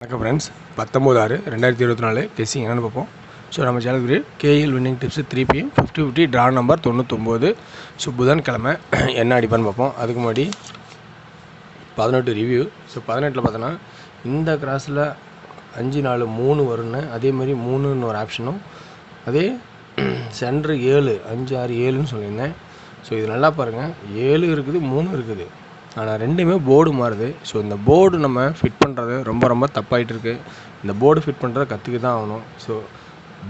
வணக்கம் friends, 19/6/2024 guessing என்னென்னு பார்ப்போம். ஸோ நம்ம சேனலுக்கு KL winning tips 3 PM 50-50 draw number 99. So புதன்கிழமை என்ன அடிப்பான்னு பார்ப்போம். அதுக்கு முன்னாடி 18 ரிவ்யூ. ஸோ 18 பார்த்தோன்னா இந்த கிராஸில் 5 4 3 வரும்னு, அதேமாதிரி 3ன்னு ஒரு ஆப்ஷனும், அதே சென்ட்ரு 7 5 6 7ன்னு சொல்லியிருந்தேன். ஸோ இது நல்லா பாருங்கள், 7 இருக்குது 3 இருக்குது, ஆனால் ரெண்டுமே போர்டு மாறுது. ஸோ இந்த போர்டு நம்ம ஃபிட் பண்ணுறது ரொம்ப தப்பாயிட்டு இருக்குது. இந்த போர்டு ஃபிட் பண்ணுறத கற்றுக்க தான் ஆகணும். ஸோ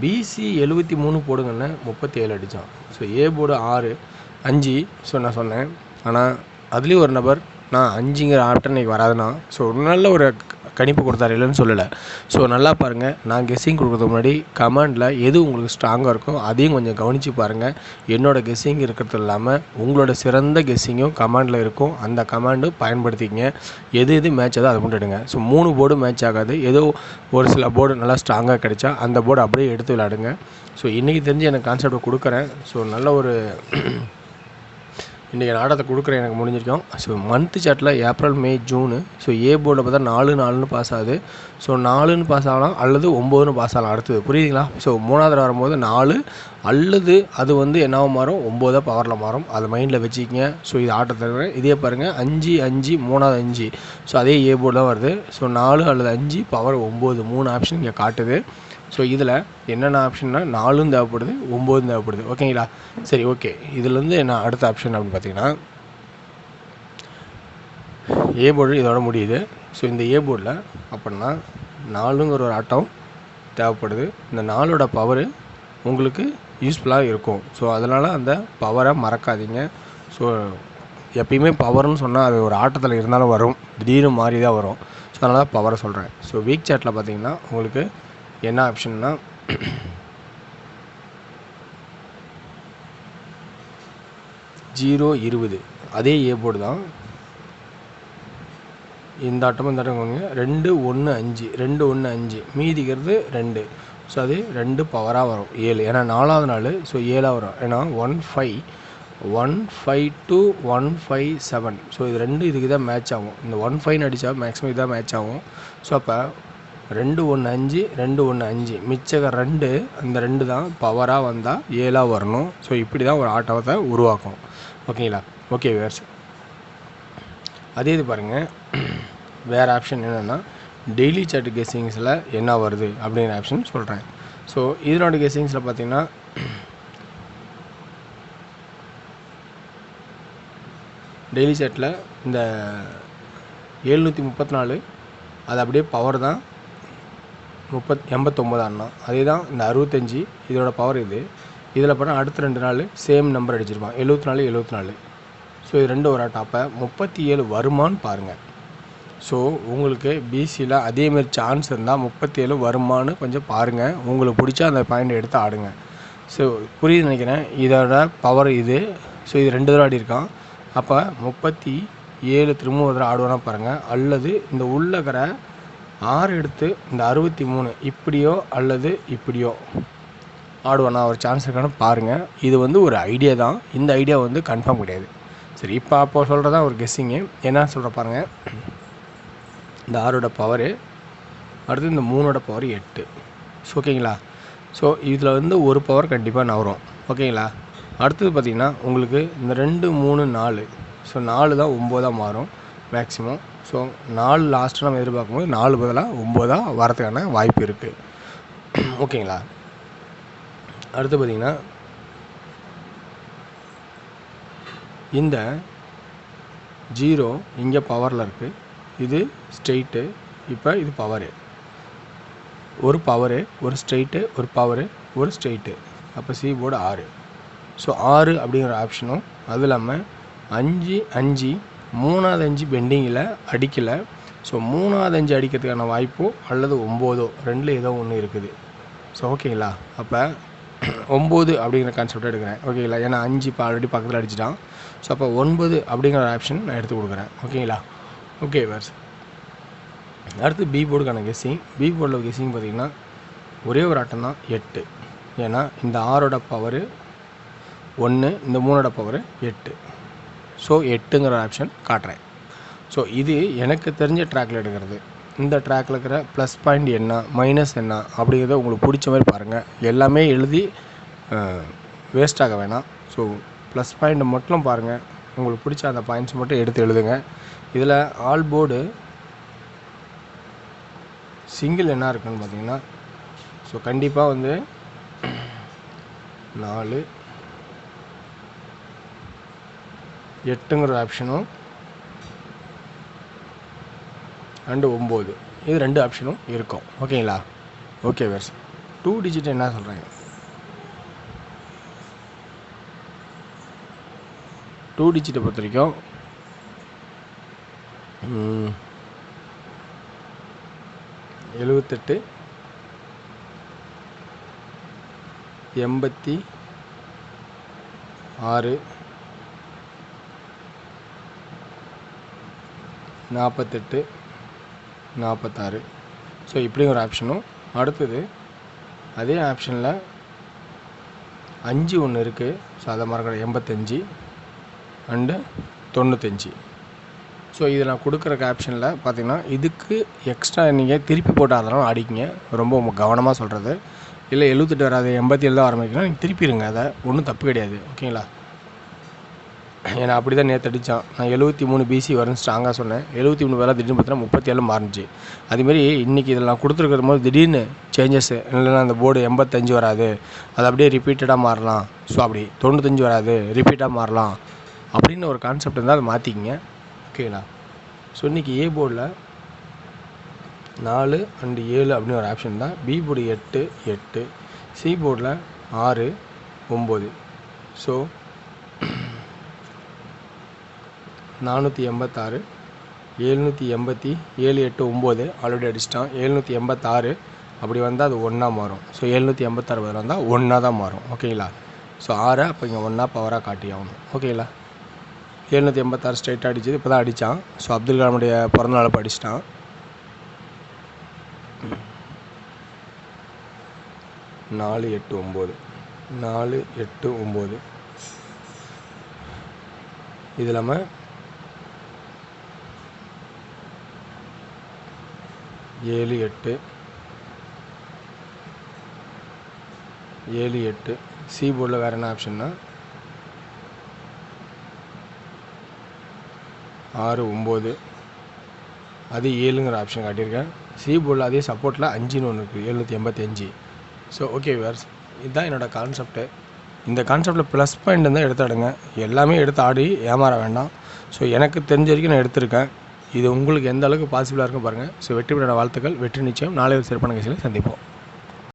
பிசி 73 போடுங்கன்னு 37 அடித்தான். So A board 6 5. ஸோ நான் சொன்னேன், ஆனால் அதுலேயும் ஒரு நபர் நான் 5ங்கிற ஆப்டன் இன்றைக்கி வராதுன்னா, ஸோ ஒரு நல்ல ஒரு கணிப்பு கொடுத்தாரு, இல்லைன்னு சொல்லலை. ஸோ நல்லா பாருங்கள், நான் கெஸ்ஸிங் கொடுக்குறதுக்கு முன்னாடி கமெண்டில் எது உங்களுக்கு ஸ்ட்ராங்காக இருக்கும் அதையும் கொஞ்சம் கவனித்து பாருங்கள். என்னோடய கெஸ்ஸிங் இருக்கிறது இல்லாமல் உங்களோட சிறந்த கெஸ்ஸிங்கும் கமெண்டில் இருக்கும். அந்த கமெண்டு பயன்படுத்திக்கங்க. எது மேட்ச் ஆகுதோ அதை மட்டும் எடுங்க. ஸோ 3 போர்டு மேட்ச் ஆகாது, ஏதோ ஒரு சில போர்டு நல்லா ஸ்ட்ராங்காக கிடைச்சா அந்த போர்டு அப்படியே எடுத்து விளையாடுங்க. ஸோ இன்றைக்கி தெரிஞ்சு எனக்கு கான்செப்டை கொடுக்குறேன். ஸோ நல்ல ஒரு இன்றைக்கி நாடகத்தை கொடுக்குறேன், எனக்கு முடிஞ்சிருக்கோம். ஸோ மந்த்து சார்ட்டில் ஏப்ரல் மே ஜூனு. ஸோ ஏ போர்டில் பார்த்தா 4 பாஸ் ஆகுது. ஸோ 4ன்னு பாஸ் ஆகலாம் அல்லது 9ன்னு பாஸ் ஆகலாம். அடுத்தது புரியுதுங்களா? ஸோ 3வது வரும்போது 4 அல்லது அது என்னவாக மாறும், 9 பவரில் மாறும். அதை மைண்டில் வச்சுக்கிங்க. ஸோ இது ஆட்டத்தை இதே பாருங்கள், 5 5 3வது 5. ஸோ அதே ஏ போர்டு தான் வருது. ஸோ 4 அல்லது 5 பவர் 9 3 ஆப்ஷன் இங்கே காட்டுது. ஸோ இதில் என்னென்ன ஆப்ஷன்னா 4ம் தேவைப்படுது, 9ம் தேவைப்படுது. ஓகேங்களா? சரி, ஓகே. இதுலேருந்து என்ன அடுத்த ஆப்ஷன் அப்படின்னு பார்த்தீங்கன்னா, ஏ போர்டு இதோட முடியுது. ஸோ இந்த ஏ போர்டில் அப்படின்னா 4ங்கிற ஒரு ஆட்டம் தேவைப்படுது. இந்த 4ஓட பவரு உங்களுக்கு யூஸ்ஃபுல்லாக இருக்கும். ஸோ அதனால் அந்த பவரை மறக்காதீங்க. ஸோ எப்பயுமே பவர்னு சொன்னால் அது ஒரு ஆட்டத்தில் இருந்தாலும் வரும், திடீர்னு மாறி தான் வரும். ஸோ அதனால் தான் பவரை சொல்கிறேன். ஸோ வீக் சாட்டில் பார்த்தீங்கன்னா உங்களுக்கு என்ன ஆப்ஷன்னா 0 20 அதே ஏ போர்டு தான். இந்த ஆட்டமும் இந்த ஆட்டம் 2 1 5 2 1 5 மீதிக்கிறது 2. ஸோ அது 2 பவராக வரும் 7. ஏன்னா 4வது நாள். ஸோ 7ஆக வரும். ஏன்னா 15 152 157. ஸோ இது 2 இதுக்கு தான் மேட்ச் ஆகும். இந்த 15 அடித்தா மேக்ஸிமம் இதுதான் மேட்ச் ஆகும். ஸோ அப்போ 2 1 5 2 1 5 மிச்சக 2 அந்த 2 தான் பவராக வந்தால் 7ஆக வரணும். ஸோ இப்படி தான் ஒரு ஆட்டத்தை உருவாக்கும். ஓகேங்களா? ஓகே வேர்ஸ். அதே இது பாருங்கள், வேறு ஆப்ஷன் என்னென்னா டெய்லி சார்ட் கெஸ்ஸிங்ஸில் என்ன வருது அப்படிங்கிற ஆப்ஷன் சொல்கிறேன். ஸோ இதனோட கெஸ்ஸிங்ஸில் பார்த்தீங்கன்னா டெய்லி சார்ட்டில் இந்த 734 அது அப்படியே பவர் தான் 89 அண்ணா. அதே தான் இந்த 65 இதோட பவர் இது. இதில் பண்ணால் அடுத்த 2 நாள் சேம் நம்பர் அடிச்சிருப்பான், 74 74. ஸோ இது 2 ஒரு ஆட்டம். அப்போ 37 வருமானு பாருங்கள். ஸோ உங்களுக்கு பிசியில் அதேமாரி சான்ஸ் இருந்தால் 37 வருமானு கொஞ்சம் பாருங்கள். உங்களுக்கு பிடிச்சா அந்த பாயிண்ட் எடுத்து ஆடுங்க. ஸோ புரியுது நினைக்கிறேன். இதோட பவர் இது. ஸோ இது 2 தடவை ஆடி இருக்கான். அப்போ 37 திரும்ப ஒரு தடவை ஆடுவானா பாருங்கள். அல்லது இந்த உள்ளக்கிற 6 எடுத்து இந்த 63 இப்படியோ அல்லது இப்படியோ ஆடுவானா ஒரு சான்ஸ் இருக்கான்னு பாருங்கள். இது ஒரு ஐடியா தான். இந்த ஐடியா கன்ஃபார்ம் கிடையாது. சரி, இப்போ அப்போ சொல்கிறதா ஒரு கெஸ்ஸிங்கு. என்ன சொல்கிற பாருங்கள், இந்த 6ஓட பவரு அடுத்து இந்த 3ஓட பவர் 8. ஸோ ஓகேங்களா? ஸோ இதில் ஒரு பவர் கண்டிப்பாக நவரும். ஓகேங்களா? அடுத்தது பார்த்திங்கன்னா உங்களுக்கு இந்த 2 3 4. ஸோ 4 தான் 9ஆக மாறும் மேக்ஸிமம். ஸோ 4 லாஸ்ட்டு நம்ம எதிர்பார்க்கும்போது 4 பதிலாக 9ஆக வரதுக்கான வாய்ப்பு இருக்குது. ஓகேங்களா? அடுத்து பார்த்திங்கன்னா இந்த 0 இங்கே பவரில் இருக்குது, இது ஸ்ட்ரெயிட்டு. இப்போ இது பவரு, ஒரு பவரு ஒரு ஸ்ட்ரெயிட்டு, ஒரு பவரு ஒரு ஸ்ட்ரெயிட்டு. அப்போ சி போர்டு 6. ஸோ 6 அப்படிங்கிற ஆப்ஷனும், அது இல்லாமல் 5 5 3வது 5 பெண்டிங்கில் அடிக்கலை. ஸோ 3வது 5 அடிக்கிறதுக்கான வாய்ப்போ அல்லது 9ஓ 2ல் ஏதோ ஒன்று இருக்குது. ஸோ ஓகேங்களா? அப்போ 9 அப்படிங்கிற கான்செப்டை எடுக்கிறேன். ஓகேங்களா? ஏன்னா 5 இப்போ ஆல்ரெடி பக்கத்தில் அடிச்சிட்டான். ஸோ அப்போ 9 அப்படிங்கிற ஆப்ஷன் நான் எடுத்து கொடுக்குறேன். ஓகேங்களா? ஓகே வேர்ஸ். அடுத்து பி போர்டுக்கான கெஸ்ஸிங். பி போர்டில் கெஸ்ஸிங் பார்த்திங்கன்னா ஒரே ஒரு ஆட்டம் தான் 8. ஏன்னா இந்த 6ஓட பவரு 1, இந்த 3ஓட பவரு 8. ஸோ 8ங்கிற ஆப்ஷன் காட்டுறேன். ஸோ இது எனக்கு தெரிஞ்ச ட்ராக்கில் எடுக்கிறது. இந்த ட்ராக்கில் இருக்கிற ப்ளஸ் பாயிண்ட் என்ன, மைனஸ் என்ன அப்படிங்கிறத உங்களுக்கு பிடிச்ச மாதிரி பாருங்கள். எல்லாமே எழுதி வேஸ்ட் ஆக வேணாம். ஸோ ப்ளஸ் பாயிண்ட்டை மட்டும் பாருங்கள். உங்களுக்கு பிடிச்ச அந்த பாயிண்ட்ஸ் மட்டும் எடுத்து எழுதுங்க. இதில் ஆல் போர்டு சிங்கிள் என்ன இருக்குன்னு பார்த்தீங்கன்னா, ஸோ கண்டிப்பாக வந்து 4 8ங்கிற ஆப்ஷனும் அண்டு 9 இது 2 ஆப்ஷனும் இருக்கும். ஓகேங்களா? ஓகே வேர்ஸ் 2 டிஜிட் என்ன சொல்கிறாங்க? 2 டிஜிட்டை பொறுத்த வரைக்கும் 78 86 48 46 ஸோ இப்படி ஒரு ஆப்ஷனும், அடுத்தது அதே ஆப்ஷனில் 5 ஒன்று இருக்குது. ஸோ அதை மறக்கிற 85 அண்டு 95. ஸோ இதில் நான் கொடுக்குற ஆப்ஷனில் பார்த்தீங்கன்னா இதுக்கு எக்ஸ்ட்ரா நீங்கள் திருப்பி போட்டு அதெல்லாம் அடிக்கிங்க. ரொம்ப கவனமாக சொல்கிறது. இல்லை 78 வராது 87 தான் ஆரம்பிக்கணும், நீங்கள் திருப்பிடுங்க. அதை ஒன்றும் தப்பு கிடையாது. ஓகேங்களா? ஏன்னா அப்படி தான் நேற்று அடித்தான். நான் 73 பிசி வரும்னு ஸ்ட்ராங்காக சொன்னேன். 73 வேலை திடீர்னு பார்த்தீங்கன்னா 37 மாறிச்சு. அதுமாரி இன்றைக்கி இதில் நான் கொடுத்துருக்கிற போது திடீர்னு சேஞ்சஸ்ஸு, இல்லைன்னா அந்த போர்டு 85 வராது, அது அப்படியே ரிப்பீட்டடாக மாறலாம். ஸோ அப்படி 95 வராது, ரிப்பீட்டாக மாறலாம் அப்படின்னு ஒரு கான்செப்ட் இருந்தால் அதை மாற்றிக்கிங்க. ஓகேங்களா? ஸோ இன்றைக்கி ஏ போர்டில் 4 அண்டு 7 அப்படின்னு ஒரு ஆப்ஷன் தான். பி போர்டு 8 8, சி போர்டில் 6 9. ஸோ 486 787 7 8 9 ஆல்ரெடி அடிச்சிட்டான். 786 அப்படி வந்தால் அது 1ஆக மாறும். ஸோ 786 பதில் வந்தால் 1ஆக தான் மாறும். ஓகேங்களா? ஸோ 6 அப்போ இங்கே 1ஆக பவராக காட்டி ஆகணும். ஓகேங்களா? 786 ஸ்ட்ரைட்டாக அடிச்சது இப்போ தான் அடித்தான். ஸோ அப்துல் கலாமுடைய பிறந்தநாளை படிச்சிட்டான். நாலு 8 9 4 8 9 இது இல்லாமல் 7 8 7 8. சி போர்டில் வேறு என்ன ஆப்ஷன்னா 6 9, அது 7ங்கிற ஆப்ஷன் காட்டியிருக்கேன். சி போர்டில் அதே சப்போர்ட்டில் 5ன்னு ஒன்று இருக்குது, 785. ஸோ ஓகே வேர்ஸ், இதுதான் என்னோடய கான்செப்ட்டு. இந்த கான்செப்டில் ப்ளஸ் பாயிண்ட் இருந்தால் எடுத்துடுங்க. எல்லாமே எடுத்து ஆடி ஏமாற வேண்டாம். ஸோ எனக்கு தெரிஞ்ச வரைக்கும் நான் எடுத்திருக்கேன். இது உங்களுக்கு எந்த அளவுக்கு பாசிபிளாக இருக்கும் பாருங்கள். ஸோ வெற்றி பெற வாழ்த்துக்கள். வெற்றி நிச்சயம். நாளை ஒரு சிறப்பான நிகழ்ச்சியில் சந்திப்போம்.